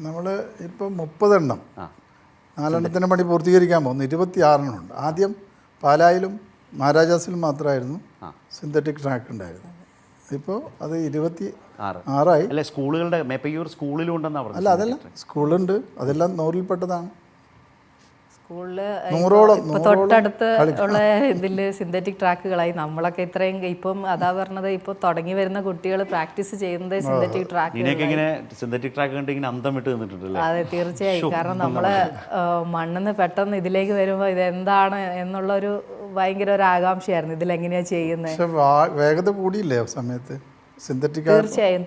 നമ്മൾ ഇപ്പോൾ 30 എണ്ണം, 4 എണ്ണത്തിൻ്റെ പണി പൂർത്തീകരിക്കാൻ പോകുന്നു. 26 എണ്ണമുണ്ട്. ആദ്യം പാലായിലും മഹാരാജാസിലും മാത്രമായിരുന്നു സിന്തറ്റിക് ട്രാക്ക് ഉണ്ടായിരുന്നു. ഇപ്പോൾ അത് 26 അല്ല, സ്കൂളുകളുടെ മേപ്പയ്യൂർ സ്കൂളിലും ഉണ്ടെന്നാണ് പറഞ്ഞത്. അല്ല, അതല്ല, സ്കൂളുണ്ട്, അതെല്ലാം 100-ൽപ്പെട്ടതാണ്. സ്കൂളില് 100ഓളം തൊട്ടടുത്ത് ഉള്ള ഇതിൽ സിന്തറ്റിക് ട്രാക്കുകളായി. നമ്മളൊക്കെ ഇത്രയും ഇപ്പം അതാ പറഞ്ഞത്, ഇപ്പോൾ തുടങ്ങി വരുന്ന കുട്ടികൾ പ്രാക്ടീസ് ചെയ്യുന്നത് സിന്തറ്റിക് ട്രാക്ക്. ഇങ്ങനെ സിന്തറ്റിക് ട്രാക്ക് കണ്ട് ഇങ്ങനെ അന്തം വിട്ട് നിന്നിട്ടുണ്ടല്ലേ? അതെ, തീർച്ചയായും. കാരണം നമ്മള് മണ്ണിന്ന് പെട്ടെന്ന് ഇതിലേക്ക് വരുമ്പോൾ ഇതെന്താണ് എന്നുള്ളൊരു ഭയങ്കര ഒരു ആകാംക്ഷയായിരുന്നു, ഇതിലെങ്ങനെയാ ചെയ്യുന്നത്. പക്ഷെ വേഗത കൂടിയില്ലേ ആ സമയത്ത് സിന്തറ്റിക്?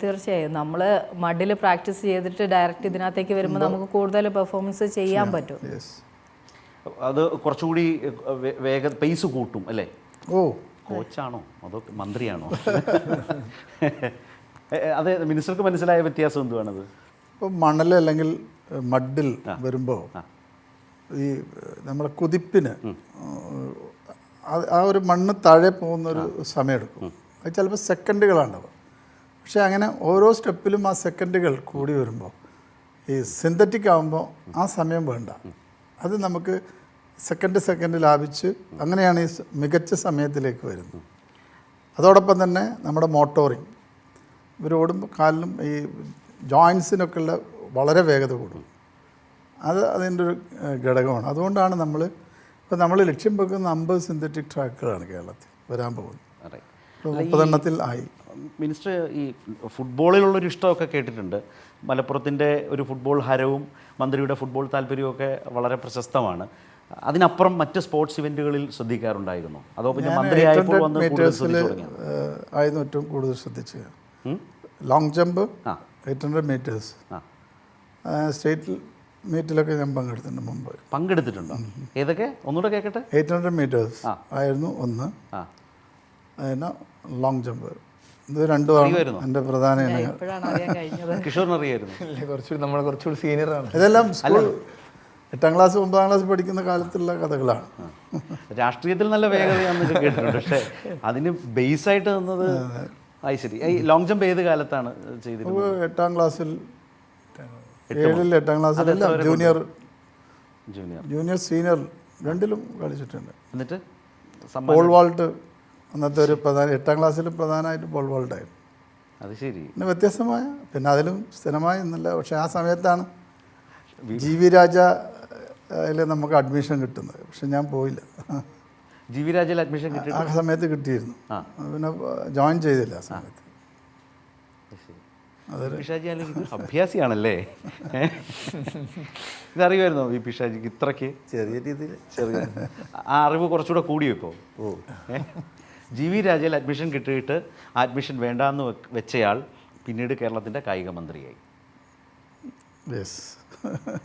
തീർച്ചയായും നമ്മൾ മഡിൽ പ്രാക്ടീസ് ചെയ്തിട്ട് ഡയറക്റ്റ് ഇതിനകത്തേക്ക് വരുമ്പോൾ നമുക്ക് കൂടുതൽ പെർഫോമൻസ് ചെയ്യാൻ പറ്റും. അത് കുറച്ചുകൂടി പേസ് കൂട്ടും അല്ലേ? ഓ, കോച്ചാണോ അതോ മന്ത്രിയാണോ? അതെ, മിനിസ്റ്റർക്ക് മനസ്സിലായ വ്യത്യാസം എന്തുവാണത്? ഇപ്പോൾ മണൽ അല്ലെങ്കിൽ മഡിൽ വരുമ്പോൾ ഈ നമ്മളെ കുതിപ്പിന് ആ ഒരു മണ്ണ് താഴെ പോകുന്നൊരു സമയമെടുക്കും. അത് ചിലപ്പോൾ സെക്കൻഡുകളാണ്ടാവും. പക്ഷേ അങ്ങനെ ഓരോ സ്റ്റെപ്പിലും ആ സെക്കൻഡുകൾ കൂടി വരുമ്പോൾ ഈ സിന്തറ്റിക് ആകുമ്പോൾ ആ സമയം വേണ്ട. അത് നമുക്ക് സെക്കൻഡ് ലാഭിച്ച് അങ്ങനെയാണ് ഈ മികച്ച സമയത്തിലേക്ക് വരുന്നത്. അതോടൊപ്പം തന്നെ നമ്മുടെ മോട്ടോറിങ്, ഇവർ ഓടുമ്പോൾ കാലിനും ഈ ജോയിൻസിനൊക്കെ ഉള്ള വളരെ വേഗത കൂടും. അതിൻ്റെ ഒരു ഘടകമാണ്. അതുകൊണ്ടാണ് നമ്മൾ ലക്ഷ്യം വെക്കുന്ന 50 സിന്തറ്റിക് ട്രാക്കുകളാണ് കേരളത്തിൽ വരാൻ പോകുന്നത്. 30 എണ്ണത്തിൽ ആയി. മിനിസ്റ്റർ, ഈ ഫുട്ബോളിലുള്ളൊരു ഇഷ്ടമൊക്കെ കേട്ടിട്ടുണ്ട്. മലപ്പുറത്തിൻ്റെ ഒരു ഫുട്ബോൾ ഹരവും മന്ത്രിയുടെ ഫുട്ബോൾ താല്പര്യവും വളരെ പ്രശസ്തമാണ്. അതിനപ്പുറം മറ്റ് സ്പോർട്സ് ഇവൻറ്റുകളിൽ ശ്രദ്ധിക്കാറുണ്ടായിരുന്നു? അതോ പിന്നെ മന്ത്രിയായപ്പോൾ വന്ന് ആയിരുന്നു ഏറ്റവും കൂടുതൽ ശ്രദ്ധിച്ചത്. ലോങ് ജമ്പ് 800 മീറ്റേഴ്സ് സ്റ്റേറ്റ് മീറ്റിലൊക്കെ ഞാൻ പങ്കെടുത്തിട്ടുണ്ടോ? ഏതൊക്കെ ഒന്നുകൂടെ കേൾക്കട്ടെ. 800 മീറ്റേഴ്സ് ആയിരുന്നു ഒന്ന്, അതിന് ലോങ് ജമ്പ്. ഇത് രണ്ടുമാണ് എൻ്റെ പ്രധാന ഇനങ്ങൾ. കിഷോറിന് അറിയായിരുന്നു? കുറച്ചുകൂടി സീനിയറാണ്. ഇതെല്ലാം സ്കൂൾ 8ാം ക്ലാസ് 9ാം ക്ലാസ് പഠിക്കുന്ന കാലത്തുള്ള കഥകളാണ്. രാഷ്ട്രീയത്തിൽ നല്ല വേഗതയാണെന്ന് കേട്ടിട്ടുണ്ട്. പക്ഷേ അതിന് ബേസായിട്ട് നിന്നത് ശരി. ഈ ലോങ് ജമ്പ് ഏത് കാലത്താണ് ചെയ്തിരുന്നത്? 8ാം ക്ലാസ്സിൽ, 8ാം ക്ലാസ്സിലെല്ലാം ജൂനിയർ സീനിയർ രണ്ടിലും കളിച്ചിട്ടുണ്ട്. എന്നിട്ട് പോൾ വാൾട്ട് അന്നത്തെ ഒരു 8ാം ക്ലാസ്സിൽ പ്രധാനമായിട്ട് പോൾ വാൾട്ടായിരുന്നു. അത് ശരി. പിന്നെ വ്യത്യസ്തമായ, പിന്നെ അതിലും സ്ഥിരമായി എന്നല്ല. പക്ഷേ ആ സമയത്താണ് GV രാജയിൽ നമുക്ക് അഡ്മിഷൻ കിട്ടുന്നത്. പക്ഷെ ഞാൻ പോയില്ല. GV രാജയിൽ അഡ്മിഷൻ കിട്ടി? ആ സമയത്ത് കിട്ടിയിരുന്നു. പിന്നെ ജോയിൻ ചെയ്തില്ല ആ സമയത്ത്. പിഷാജി അല്ലെങ്കിൽ അഭ്യാസിയാണല്ലേ? ഇതറിയുമായിരുന്നോ ഈ പിഷാജിക്ക് ഇത്രയ്ക്ക്? ചെറിയ രീതിയിൽ ആ അറിവ് കുറച്ചുകൂടെ കൂടിയോ ഇപ്പോൾ? GV രാജയിൽ അഡ്മിഷൻ കിട്ടിയിട്ട് അഡ്മിഷൻ വേണ്ടാന്ന് വെച്ചയാൾ പിന്നീട് കേരളത്തിൻ്റെ കായിക മന്ത്രിയായി. യെസ്.